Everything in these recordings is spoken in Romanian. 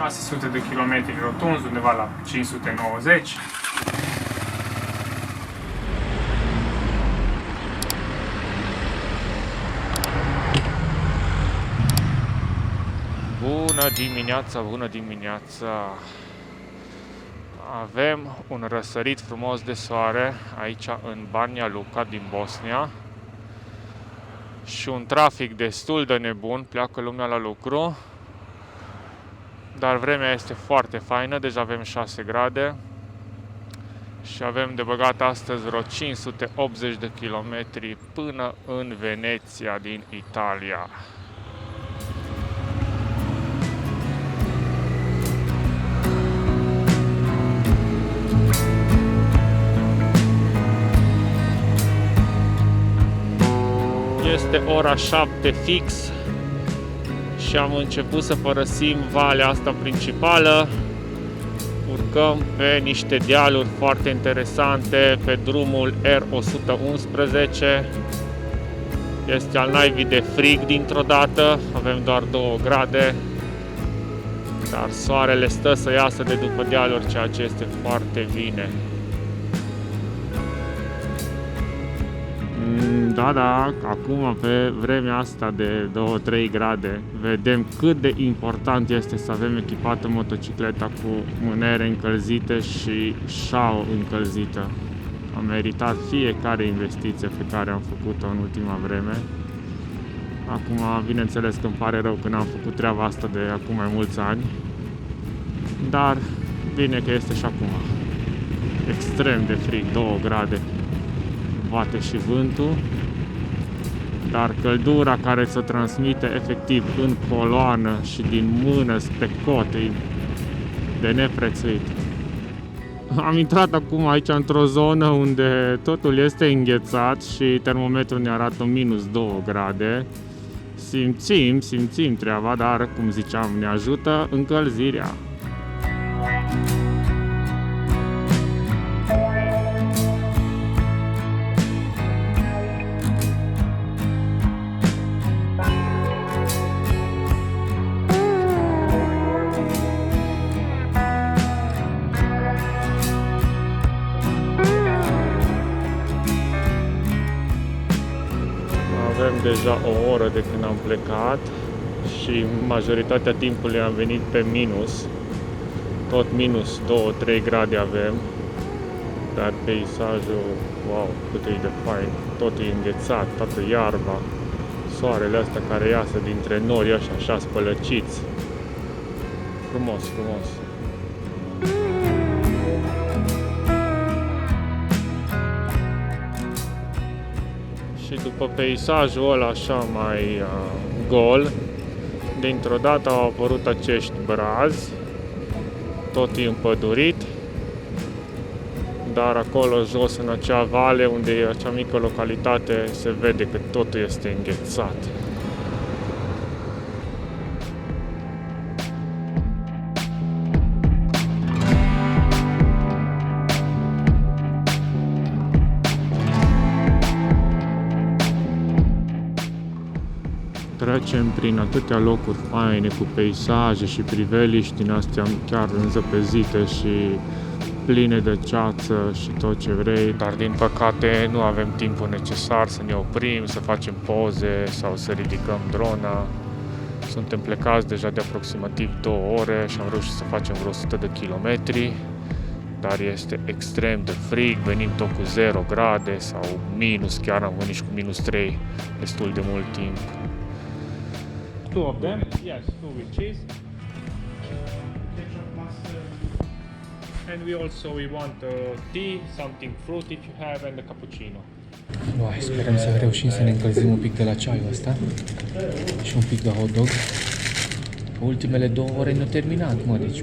600 de kilometri rotunzi, undeva la 590. Bună dimineața, bună dimineața! Avem un răsărit frumos de soare aici în Banja Luka din Bosnia și un trafic destul de nebun, pleacă lumea la lucru, dar vremea este foarte faină, deja avem 6 grade și avem de băgat astăzi vreo 580 de kilometri până în Veneția din Italia. Este ora 7 fix și am început să părăsim valea asta principală. Urcăm pe niște dealuri foarte interesante pe drumul R111. Este al naibii de frig dintr-o dată, avem doar 2 grade, dar soarele stă să iasă de după dealuri, ceea ce este foarte bine. Da, acum pe vremea asta de 2-3 grade vedem cât de important este să avem echipată motocicleta cu mânere încălzite și șaua încălzită. A meritat fiecare investiție pe care am făcut-o în ultima vreme. Acum, bineînțeles că îmi pare rău că n-am făcut treaba asta de acum mai mulți ani, dar bine că este și acum. Extrem de frig, 2 grade. Bate și vântul, dar căldura care se transmite efectiv în coloană și din mână spre cot e de neprețuit. Am intrat acum aici într-o zonă unde totul este înghețat și termometrul ne arată minus 2 grade. Simțim treaba, dar cum ziceam, ne ajută încălzirea. Avem deja o oră de când am plecat și majoritatea timpului am venit pe minus. Tot minus 2-3 grade avem, dar peisajul, wow, cât e de fain. Totul e înghețat, toată iarba, soarele astea care iasă dintre nori ăștia așa spălăciți. Frumos, frumos. Și după peisajul ăla așa mai gol, dintr-o dată au apărut acești brazi, tot e împădurit, dar acolo jos în acea vale unde e acea mică localitate se vede că totul este înghețat. Trecem prin atâtea locuri faine, cu peisaje și priveliști din astea chiar înzăpezite și pline de ceață și tot ce vrei, dar din păcate nu avem timpul necesar să ne oprim, să facem poze sau să ridicăm drona. Suntem plecați deja de aproximativ 2 ore și am reușit să facem vreo 100 de kilometri, dar este extrem de frig, venim tot cu 0 grade sau minus, chiar am venit și cu minus 3 destul de mult timp. 2 of them, yes, 2 with cheese. And we want tea, something fruit if you have, and a cappuccino. Uai, sperăm să reușim să ne încălzim un pic de la ceaiul ăsta și un pic de hot dog. Ultimele 2 ore ne-au terminat, mă, deci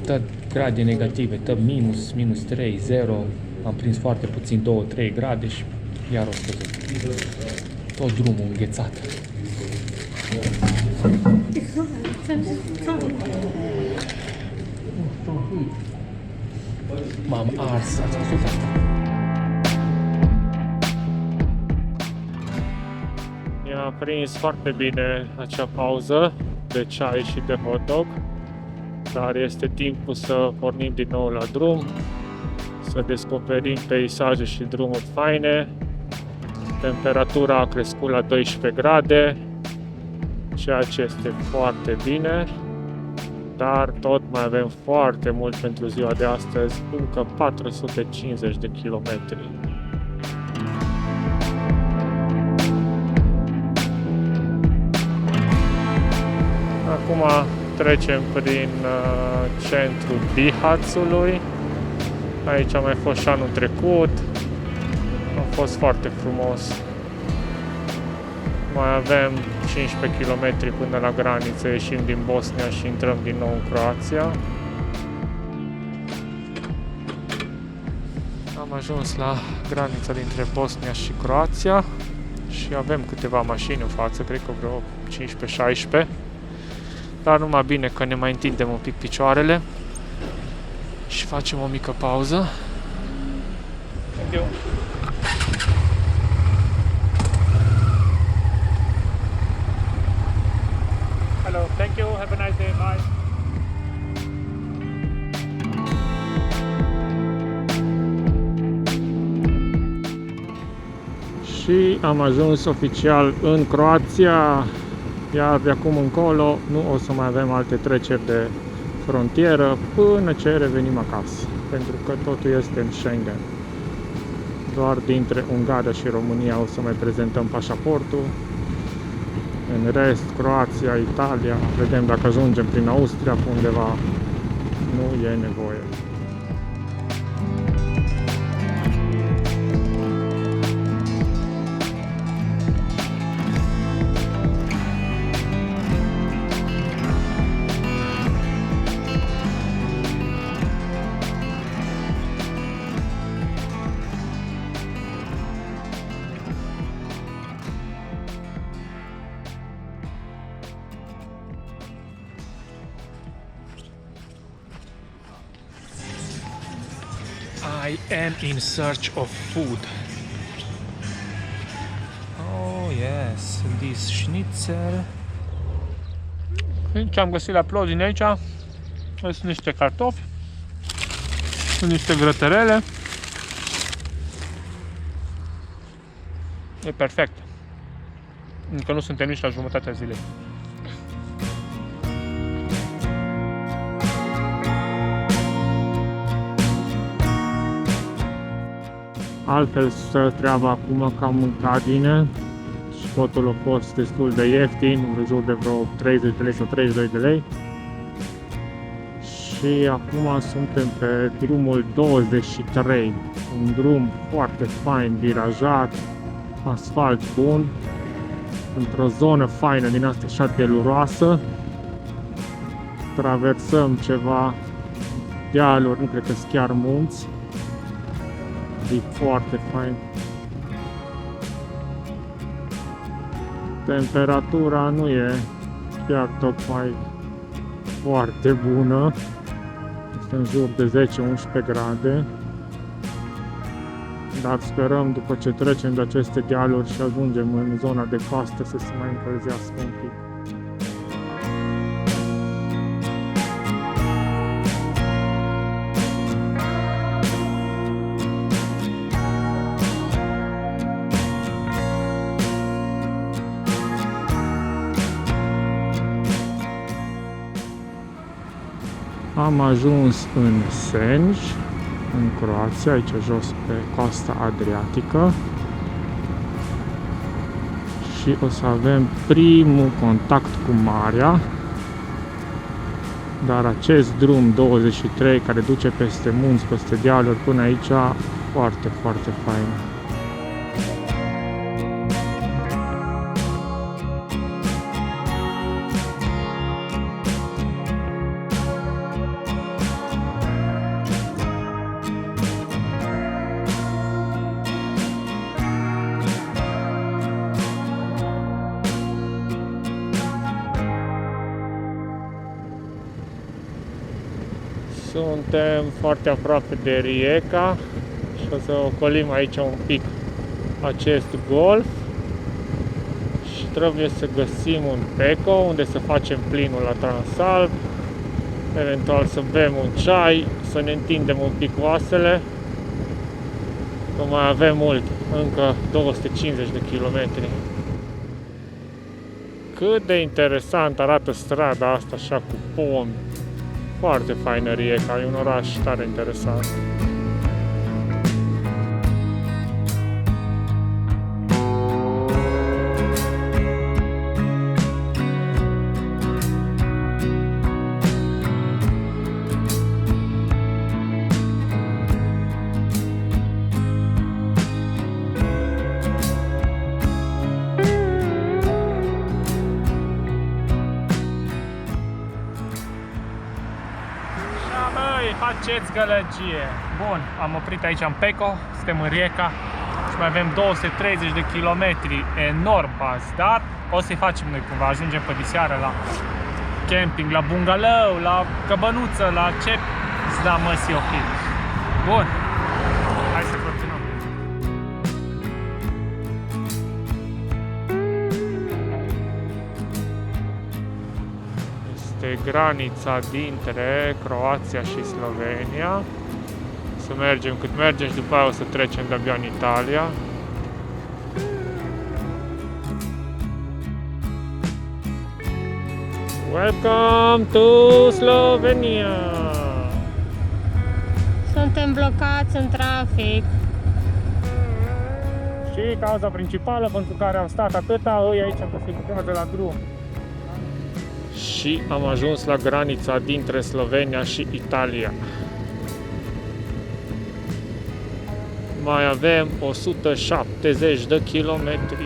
tot grade negative, tot minus, minus 3, 0, am prins foarte puțin 2-3 grade și iar o scăzut. Tot drumul înghețat. M-am ars, ați văzut asta? Mi-a prins foarte bine acea pauză de ceai și de hot dog. dar este timpul să pornim din nou la drum, să descoperim peisaje și drumuri faine. Temperatura a crescut la 12 grade, ceea ce este foarte bine, dar tot mai avem foarte mult pentru ziua de astăzi, încă 450 de kilometri. Acum trecem prin centrul Bihațului. Aici am mai fost și anul trecut. A fost foarte frumos. Mai avem 15 km până la graniță, ieșim din Bosnia și intrăm din nou în Croația. Am ajuns la granița dintre Bosnia și Croația și avem câteva mașini în față, cred că vreo 15-16. Dar numai bine că ne mai întindem un pic picioarele și facem o mică pauză. Thank you. Hello, thank you, have a nice day, bye. Și am ajuns oficial în Croația, iar de acum încolo nu o să mai avem alte treceri de frontieră până ce revenim acasă, pentru că totul este în Schengen. Doar dintre Ungaria și România o să mai prezentăm pașaportul. În rest, Croația, Italia, vedem dacă ajungem prin Austria, pe undeva nu e nevoie. I am in search of food. Oh yes, this schnitzel. Ce am găsit la Plodin aici? Sunt niște cartofi, sunt niște grătărele. E perfect. Încă nu suntem nici la jumătatea zilei. Altfel stă treaba acum că am mâncat bine și totul a fost destul de ieftin, în jur de vreo 30 de lei sau 32 de lei. Și acum suntem pe drumul 23, un drum foarte fain, virajat, asfalt bun, într-o zonă faină din asta așa teluroasă. Traversăm ceva dealuri, nu cred că sunt chiar munți. E foarte fain. Temperatura nu e chiar tocmai foarte bună. Este în jur de 10-11 grade. Dar sperăm după ce trecem de aceste dealuri și ajungem în zona de coastă să se mai încălzească un pic. Am ajuns în Senj, în Croația, aici jos pe coasta Adriatică, și o să avem primul contact cu marea, dar acest drum 23 care duce peste munți, peste dealuri până aici, foarte, foarte fain. Suntem foarte aproape de Rijeka și o să ocolim aici un pic acest golf și trebuie să găsim un Peco unde să facem plinul la Transalp. eventual să bem un ceai, să ne întindem un pic oasele, că mai avem mult, încă 250 de kilometri. Cât de interesant arată strada asta așa cu pomi. Foarte faină Rijeka, e un oraș tare interesant. Faceți gălăgie! Bun, am oprit aici în Peco, suntem în Rijeka și mai avem 230 de kilometri, enorm pas, dar o să-i facem noi cumva, ajungem pe diseară la camping, la bungalow, la căbănuță, la ce îți da măsii ok. Bun, hai să continuăm. Este granița dintre Croația și Slovenia. Să mergem cât mergem și după aia o să trecem de-abia în Italia. Welcome to Slovenia! Suntem blocați în trafic. Și cauza principală pentru care am stat atâta, îi aici că se lucrează la drum. Și am ajuns la granița dintre Slovenia și Italia. Mai avem 170 de kilometri.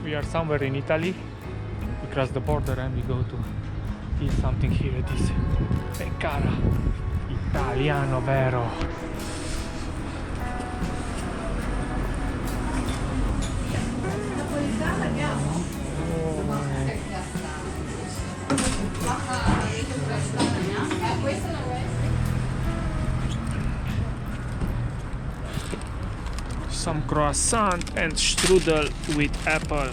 We are somewhere in Italy. We cross the border and we go to eat something here at this Pecara. Italiano vero. Some croissant and strudel with apple.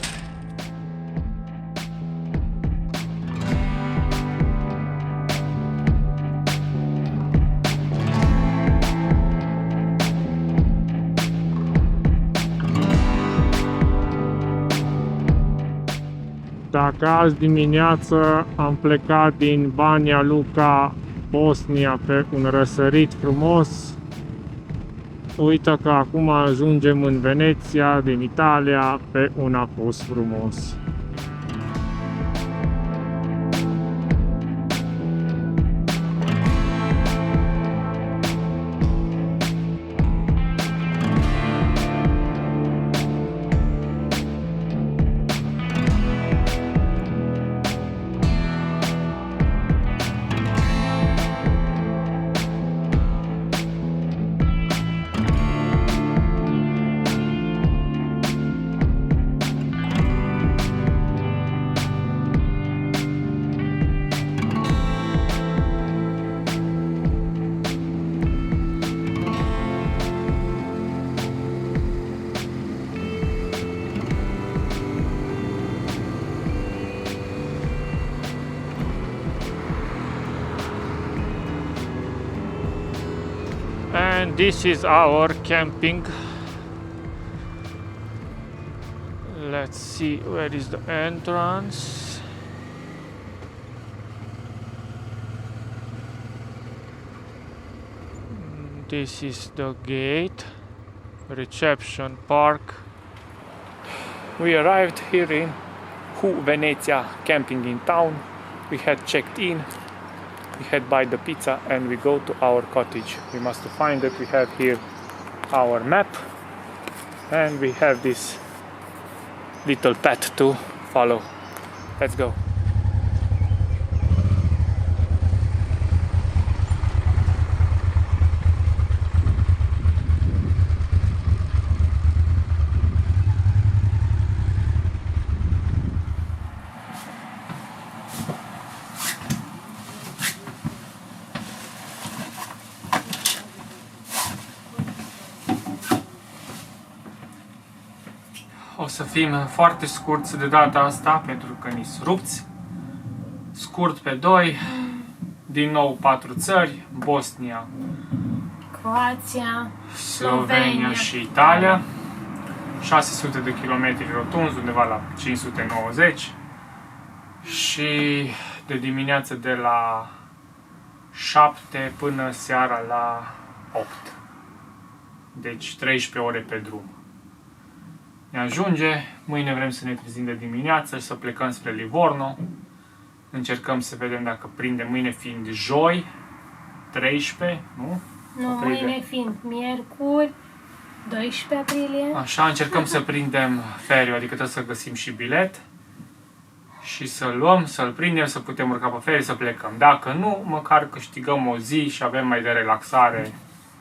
Dacă azi dimineață am plecat din Banja Luka, Bosnia, pe un răsărit frumos, uite că acum ajungem în Veneția, din Italia, pe un apus frumos. And this is our camping. Let's see where is the entrance. This is the gate, reception, park. We arrived here in Venezia camping in town. We had checked in. We had buy the pizza and we go to our cottage. We must find it. We have here our map and we have this little path to follow. Let's go. O să fim foarte scurți de data asta, pentru că ni-s rupți. Scurt pe 2, din nou 4 țări, Bosnia, Croația, Slovenia și Italia. 600 de kilometri rotunzi, undeva la 590. Și de dimineață de la 7 până seara la 8. Deci 13 ore pe drum. Ne ajunge, mâine vrem să ne trezim de dimineață și să plecăm spre Livorno. Încercăm să vedem dacă prindem, mâine fiind joi, 13, nu? nu, mâine fiind miercuri, 12 aprilie. Așa, încercăm să prindem feriul, adică trebuie să găsim și bilet și să-l luăm, să-l prindem, să putem urca pe ferie, să plecăm. Dacă nu, măcar câștigăm o zi și avem mai de relaxare.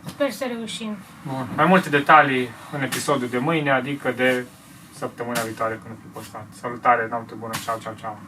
Sper să reușim. Bun. Mai multe detalii în episodul de mâine, adică de săptămâna viitoare când o fi postat. Salutare, noapte bună, ceau, ceau, ceau!